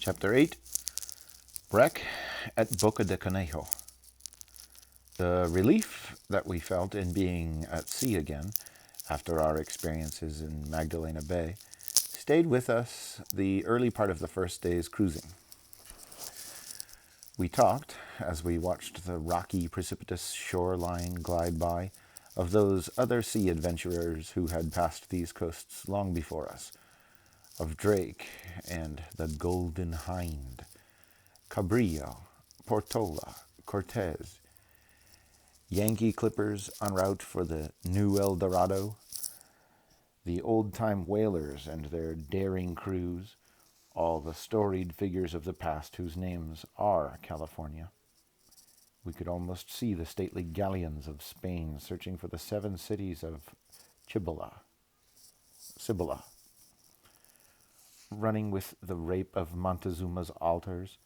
Chapter 8, Wreck at Boca de Conejo. The relief that we felt in being at sea again, after our experiences in Magdalena Bay, stayed with us the early part of the first day's cruising. We talked, as we watched the rocky, precipitous shoreline glide by, of those other sea adventurers who had passed these coasts long before us, of Drake and the Golden Hind, Cabrillo, Portola, Cortez, Yankee clippers en route for the New El Dorado, the old-time whalers and their daring crews, all the storied figures of the past whose names are California. We could almost see the stately galleons of Spain searching for the 7 cities of Cibola, running with the rape of Montezuma's altars,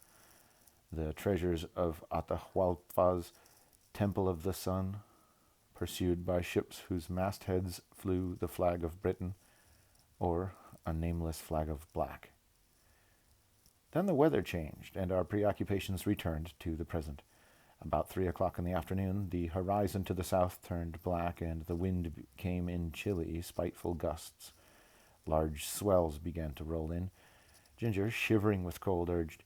the treasures of Atahualpa's Temple of the Sun, pursued by ships whose mastheads flew the flag of Britain, or a nameless flag of black. Then the weather changed, and our preoccupations returned to the present. About 3 o'clock in the afternoon, the horizon to the south turned black, and the wind came in chilly, spiteful gusts. Large swells began to roll in. Ginger, shivering with cold, urged,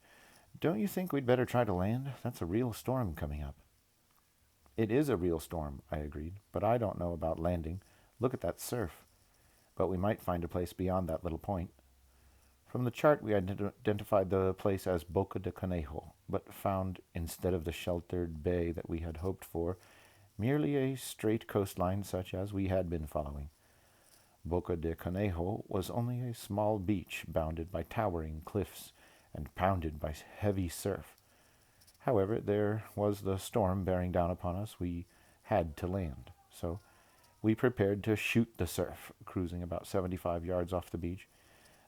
"Don't you think we'd better try to land? That's a real storm coming up." "It is a real storm," I agreed, "but I don't know about landing. Look at that surf. But we might find a place beyond that little point." From the chart we identified the place as Boca de Conejo, but found, instead of the sheltered bay that we had hoped for, merely a straight coastline such as we had been following. Boca de Conejo was only a small beach bounded by towering cliffs and pounded by heavy surf. However, there was the storm bearing down upon us. We had to land, so we prepared to shoot the surf, cruising about 75 yards off the beach.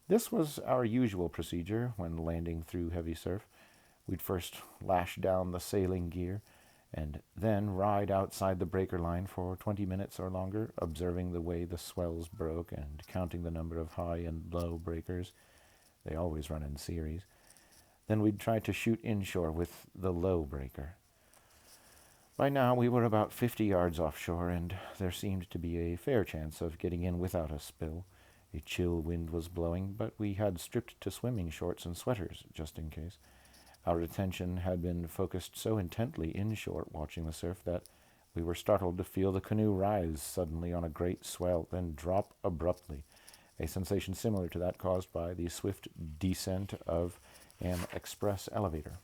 This was our usual procedure when landing through heavy surf. We'd first lash down the sailing gear, and then ride outside the breaker line for 20 minutes or longer, observing the way the swells broke and counting the number of high and low breakers. They always run in series. Then we'd try to shoot inshore with the low breaker. By now we were about 50 yards offshore, and there seemed to be a fair chance of getting in without a spill. A chill wind was blowing, but we had stripped to swimming shorts and sweaters, just in case. Our attention had been focused so intently inshore watching the surf that we were startled to feel the canoe rise suddenly on a great swell, then drop abruptly, a sensation similar to that caused by the swift descent of an express elevator.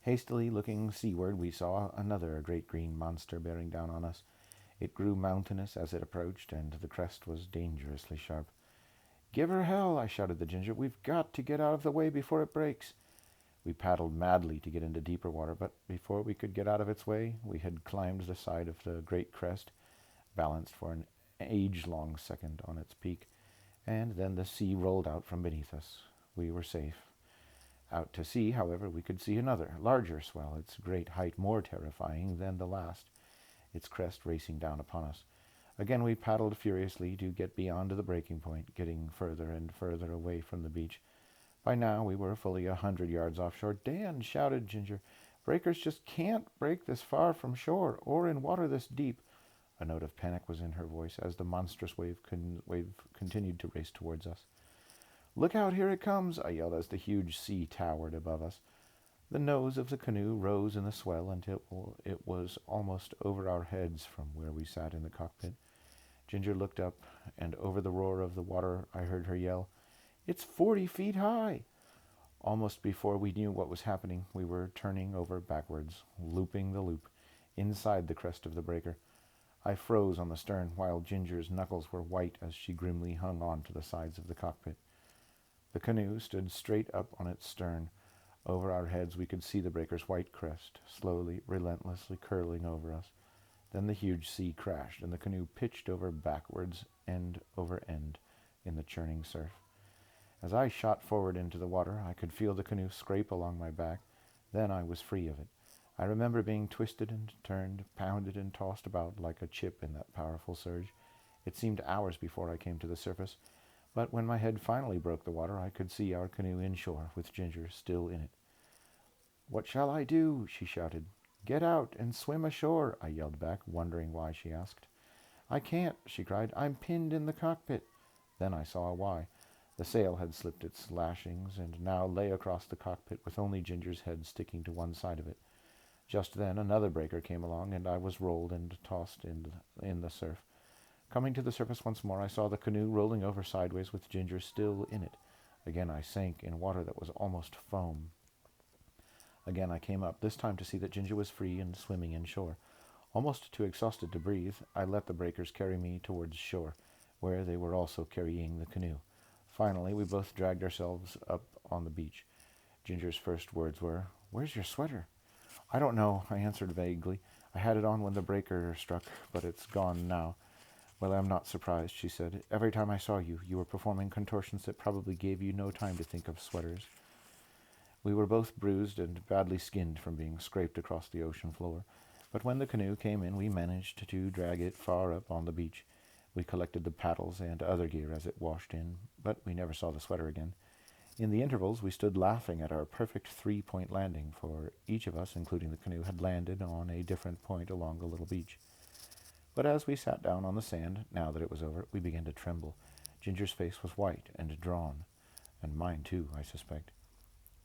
Hastily looking seaward, we saw another great green monster bearing down on us. It grew mountainous as it approached, and the crest was dangerously sharp. "Give her hell!" I shouted to Ginger. "We've got to get out of the way before it breaks." We paddled madly to get into deeper water, but before we could get out of its way, we had climbed the side of the great crest, balanced for an age-long second on its peak, and then the sea rolled out from beneath us. We were safe. Out to sea, however, we could see another, larger swell, its great height more terrifying than the last, its crest racing down upon us. Again we paddled furiously to get beyond the breaking point, getting further and further away from the beach. By now we were fully 100 yards offshore. "Dan," shouted Ginger, "breakers just can't break this far from shore, or in water this deep." A note of panic was in her voice as the monstrous wave continued to race towards us. "Look out, here it comes!" I yelled as the huge sea towered above us. The nose of the canoe rose in the swell until it was almost over our heads from where we sat in the cockpit. Ginger looked up, and over the roar of the water I heard her yell, "It's 40 feet high!" Almost before we knew what was happening, we were turning over backwards, looping the loop, inside the crest of the breaker. I froze on the stern, while Ginger's knuckles were white as she grimly hung on to the sides of the cockpit. The canoe stood straight up on its stern. Over our heads we could see the breaker's white crest, slowly, relentlessly curling over us. Then the huge sea crashed, and the canoe pitched over backwards, end over end, in the churning surf. As I shot forward into the water, I could feel the canoe scrape along my back. Then I was free of it. I remember being twisted and turned, pounded and tossed about like a chip in that powerful surge. It seemed hours before I came to the surface. But when my head finally broke the water, I could see our canoe inshore, with Ginger still in it. "What shall I do?" she shouted. "Get out and swim ashore," I yelled back, wondering why she asked. "I can't," she cried. "I'm pinned in the cockpit." Then I saw why. The sail had slipped its lashings and now lay across the cockpit with only Ginger's head sticking to one side of it. Just then another breaker came along, and I was rolled and tossed in the surf. Coming to the surface once more, I saw the canoe rolling over sideways with Ginger still in it. Again I sank in water that was almost foam. Again I came up, this time to see that Ginger was free and swimming inshore. Almost too exhausted to breathe, I let the breakers carry me towards shore, where they were also carrying the canoe. Finally, we both dragged ourselves up on the beach. Ginger's first words were, "Where's your sweater?" "I don't know," I answered vaguely. "I had it on when the breaker struck, but it's gone now." "Well, I'm not surprised," she said. "Every time I saw you, you were performing contortions that probably gave you no time to think of sweaters." We were both bruised and badly skinned from being scraped across the ocean floor, but when the canoe came in, we managed to drag it far up on the beach. We collected the paddles and other gear as it washed in, but we never saw the sweater again. In the intervals, we stood laughing at our perfect three-point landing, for each of us, including the canoe, had landed on a different point along the little beach. But as we sat down on the sand, now that it was over, we began to tremble. Ginger's face was white and drawn, and mine too, I suspect.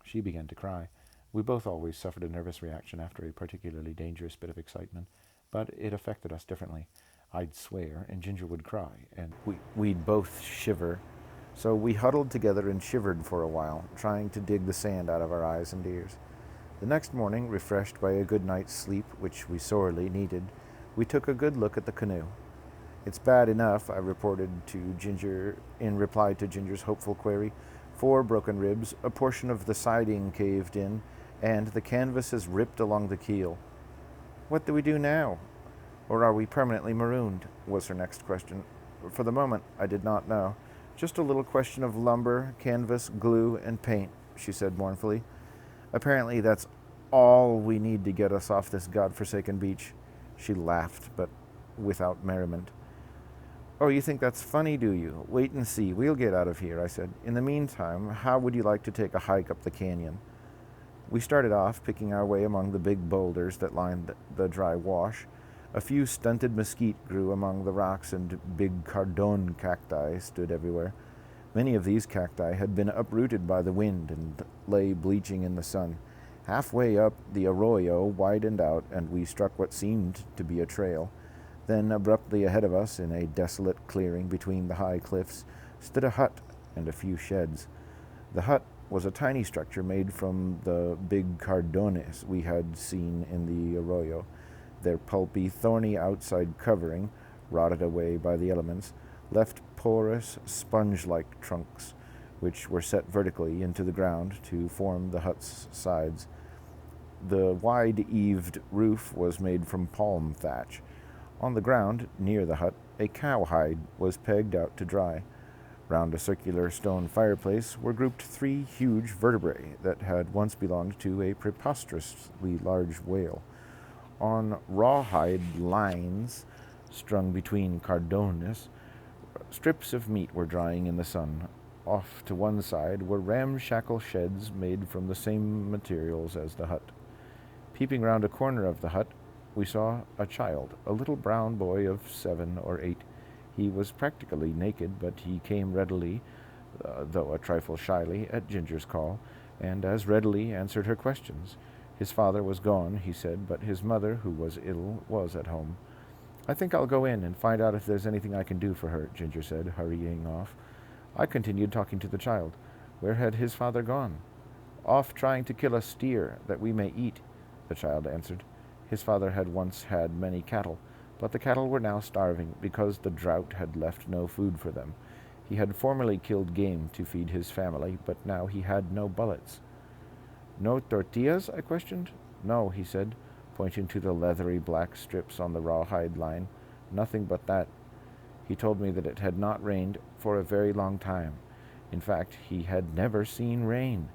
She began to cry. We both always suffered a nervous reaction after a particularly dangerous bit of excitement, but it affected us differently. I'd swear, and Ginger would cry, and we'd both shiver. So we huddled together and shivered for a while, trying to dig the sand out of our eyes and ears. The next morning, refreshed by a good night's sleep, which we sorely needed, we took a good look at the canoe. "It's bad enough," I reported to Ginger in reply to Ginger's hopeful query. "4 broken ribs, a portion of the siding caved in, and the canvas is ripped along the keel." "What do we do now? Or are we permanently marooned?" was her next question. For the moment, I did not know. "Just a little question of lumber, canvas, glue, and paint," she said mournfully. "Apparently that's all we need to get us off this godforsaken beach." She laughed, but without merriment. "Oh, you think that's funny, do you? Wait and see. We'll get out of here," I said. "In the meantime, how would you like to take a hike up the canyon?" We started off, picking our way among the big boulders that lined the dry wash. A few stunted mesquite grew among the rocks, and big cardon cacti stood everywhere. Many of these cacti had been uprooted by the wind and lay bleaching in the sun. Halfway up, the arroyo widened out, and we struck what seemed to be a trail. Then, abruptly ahead of us, in a desolate clearing between the high cliffs, stood a hut and a few sheds. The hut was a tiny structure made from the big cardones we had seen in the arroyo. Their pulpy, thorny outside covering, rotted away by the elements, left porous, sponge-like trunks, which were set vertically into the ground to form the hut's sides. The wide-eaved roof was made from palm thatch. On the ground, near the hut, a cowhide was pegged out to dry. Round a circular stone fireplace were grouped 3 huge vertebrae that had once belonged to a preposterously large whale. On rawhide lines, strung between cardones, strips of meat were drying in the sun. Off to one side were ramshackle sheds made from the same materials as the hut. Peeping round a corner of the hut, we saw a child, a little brown boy of 7 or 8. He was practically naked, but he came readily, though a trifle shyly, at Ginger's call, and as readily answered her questions. His father was gone, he said, but his mother, who was ill, was at home. "I think I'll go in and find out if there's anything I can do for her," Ginger said, hurrying off. I continued talking to the child. Where had his father gone? "Off trying to kill a steer that we may eat," the child answered. His father had once had many cattle, but the cattle were now starving because the drought had left no food for them. He had formerly killed game to feed his family, but now he had no bullets. "No tortillas?" I questioned. "No," he said, pointing to the leathery black strips on the rawhide line. "Nothing but that." He told me that it had not rained for a very long time. In fact, he had never seen rain.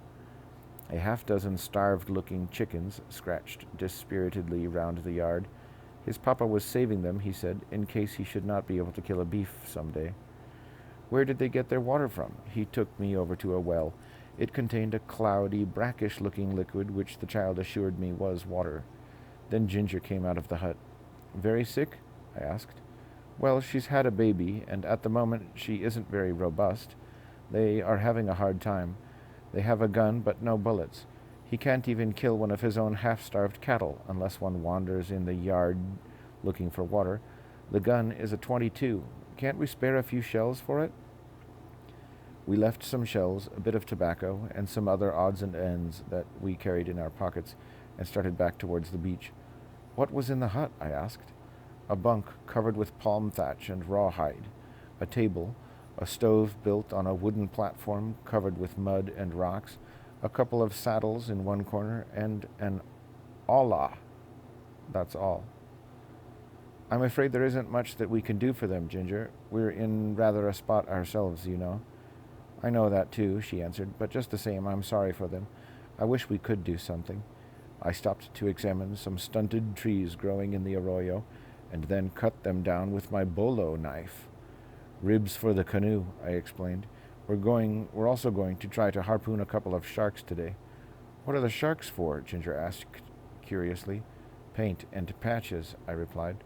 A half-dozen starved-looking chickens scratched dispiritedly round the yard. His papa was saving them, he said, in case he should not be able to kill a beef some day. Where did they get their water from? He took me over to a well. It contained a cloudy, brackish-looking liquid which the child assured me was water. Then Ginger came out of the hut. Very sick? I asked. Well, she's had a baby, and at the moment she isn't very robust. They are having a hard time. They have a gun, but no bullets. He can't even kill one of his own half-starved cattle unless one wanders in the yard looking for water. The gun is a .22. Can't we spare a few shells for it? We left some shells, a bit of tobacco, and some other odds and ends that we carried in our pockets, and started back towards the beach. What was in the hut? I asked. A bunk covered with palm thatch and rawhide, a table, a stove built on a wooden platform covered with mud and rocks, a couple of saddles in one corner, and an olla. That's all. I'm afraid there isn't much that we can do for them, Ginger. We're in rather a spot ourselves, you know. I know that too, she answered, but just the same, I'm sorry for them. I wish we could do something. I stopped to examine some stunted trees growing in the arroyo, and then cut them down with my bolo knife. Ribs for the canoe, I explained. We're also going to try to harpoon a couple of sharks today. What are the sharks for? Ginger asked curiously. Paint and patches, I replied.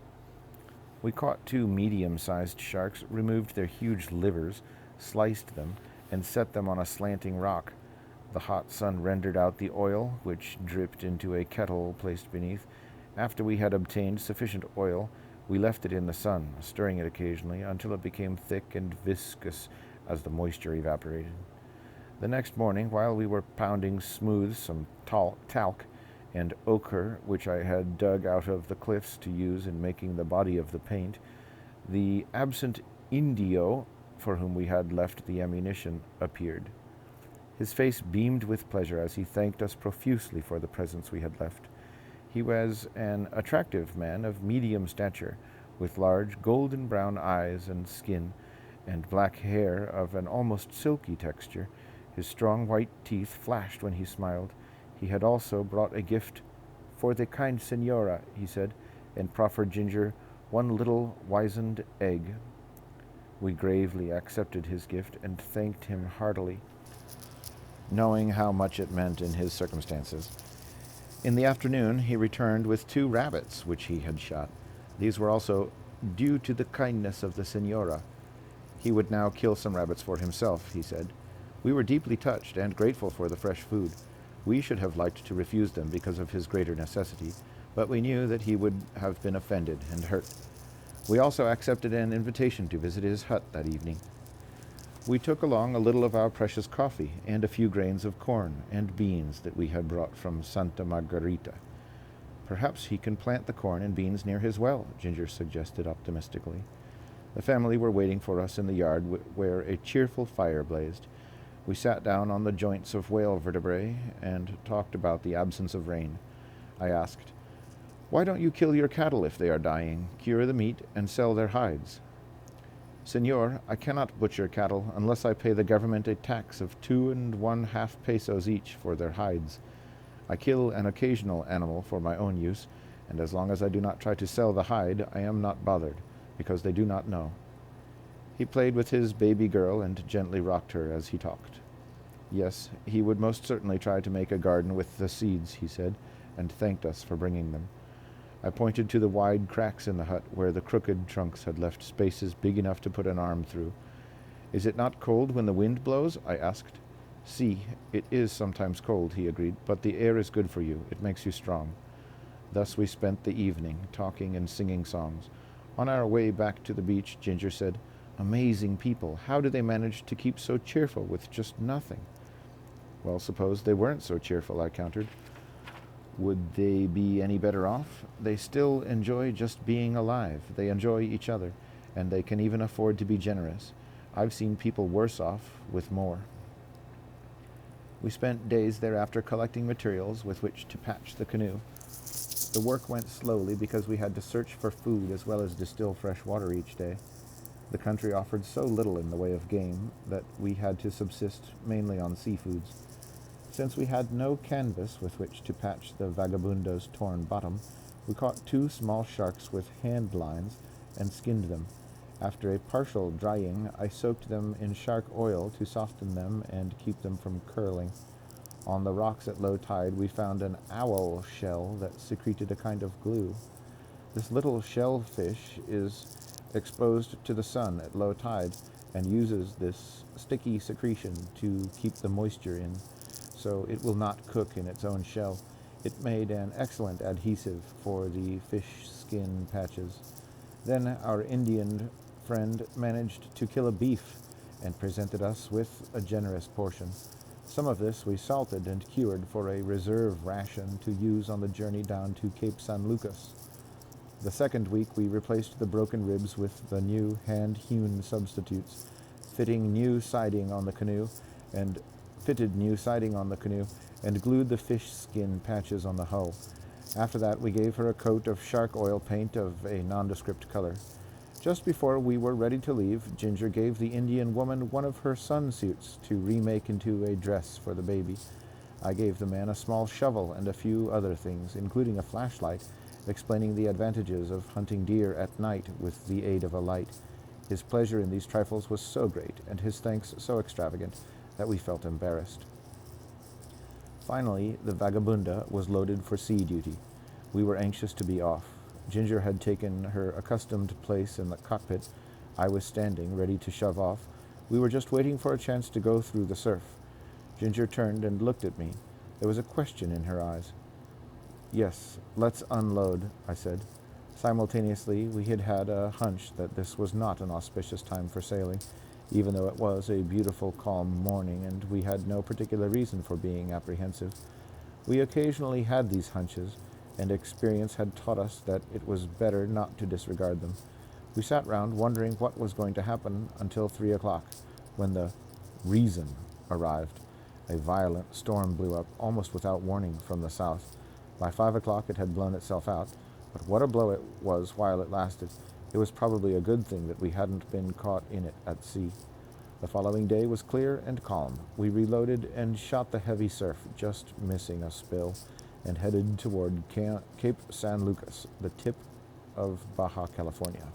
We caught 2 medium-sized sharks, removed their huge livers, sliced them, and set them on a slanting rock. The hot sun rendered out the oil, which dripped into a kettle placed beneath. After we had obtained sufficient oil, we left it in the sun, stirring it occasionally until it became thick and viscous as the moisture evaporated. The next morning, while we were pounding smooth some talc and ochre, which I had dug out of the cliffs to use in making the body of the paint, the absent Indio, for whom we had left the ammunition, appeared. His face beamed with pleasure as he thanked us profusely for the presents we had left. He was an attractive man of medium stature, with large golden-brown eyes and skin, and black hair of an almost silky texture. His strong white teeth flashed when he smiled. He had also brought a gift for the kind senora, he said, and proffered Ginger 1 little wizened egg. We gravely accepted his gift and thanked him heartily, knowing how much it meant in his circumstances. In the afternoon, he returned with 2 rabbits, which he had shot. These were also due to the kindness of the senora. He would now kill some rabbits for himself, he said. We were deeply touched and grateful for the fresh food. We should have liked to refuse them because of his greater necessity, but we knew that he would have been offended and hurt. We also accepted an invitation to visit his hut that evening. We took along a little of our precious coffee and a few grains of corn and beans that we had brought from Santa Margarita. Perhaps he can plant the corn and beans near his well, Ginger suggested optimistically. The family were waiting for us in the yard where a cheerful fire blazed. We sat down on the joints of whale vertebrae and talked about the absence of rain. I asked, "Why don't you kill your cattle if they are dying, cure the meat, and sell their hides?" "Senor, I cannot butcher cattle unless I pay the government a tax of 2 1/2 pesos each for their hides. I kill an occasional animal for my own use, and as long as I do not try to sell the hide, I am not bothered, because they do not know." He played with his baby girl and gently rocked her as he talked. Yes, he would most certainly try to make a garden with the seeds, he said, and thanked us for bringing them. I pointed to the wide cracks in the hut where the crooked trunks had left spaces big enough to put an arm through. "Is it not cold when the wind blows?" I asked. "Si, it is sometimes cold," he agreed, "but the air is good for you. It makes you strong." Thus we spent the evening, talking and singing songs. On our way back to the beach, Ginger said, "Amazing people. How do they manage to keep so cheerful with just nothing?" "Well, suppose they weren't so cheerful," I countered. "Would they be any better off? They still enjoy just being alive. They enjoy each other, and they can even afford to be generous. I've seen people worse off with more." We spent days thereafter collecting materials with which to patch the canoe. The work went slowly because we had to search for food as well as distill fresh water each day. The country offered so little in the way of game that we had to subsist mainly on seafoods. Since we had no canvas with which to patch the vagabundo's torn bottom, we caught 2 small sharks with hand lines and skinned them. After a partial drying, I soaked them in shark oil to soften them and keep them from curling. On the rocks at low tide, we found an owl shell that secreted a kind of glue. This little shellfish is exposed to the sun at low tide and uses this sticky secretion to keep the moisture in, so it will not cook in its own shell. It made an excellent adhesive for the fish skin patches. Then our Indian friend managed to kill a beef and presented us with a generous portion. Some of this we salted and cured for a reserve ration to use on the journey down to Cape San Lucas. The second week we replaced the broken ribs with the new hand-hewn substitutes, fitted new siding on the canoe and glued the fish skin patches on the hull. After that we gave her a coat of shark oil paint of a nondescript color. Just before we were ready to leave, Ginger gave the Indian woman one of her sun suits to remake into a dress for the baby. I gave the man a small shovel and a few other things, including a flashlight, explaining the advantages of hunting deer at night with the aid of a light. His pleasure in these trifles was so great, and his thanks so extravagant, that we felt embarrassed. Finally, the Vagabunda was loaded for sea duty. We were anxious to be off. Ginger had taken her accustomed place in the cockpit. I was standing, ready to shove off. We were just waiting for a chance to go through the surf. Ginger turned and looked at me. There was a question in her eyes. "Yes, let's unload," I said. Simultaneously, we had had a hunch that this was not an auspicious time for sailing, even though it was a beautiful, calm morning, and we had no particular reason for being apprehensive. We occasionally had these hunches, and experience had taught us that it was better not to disregard them. We sat round wondering what was going to happen until 3 o'clock, when the reason arrived. A violent storm blew up, almost without warning, from the south. By 5 o'clock it had blown itself out, but what a blow it was while it lasted. It was probably a good thing that we hadn't been caught in it at sea. The following day was clear and calm. We reloaded and shot the heavy surf, just missing a spill, and headed toward Cape San Lucas, the tip of Baja California.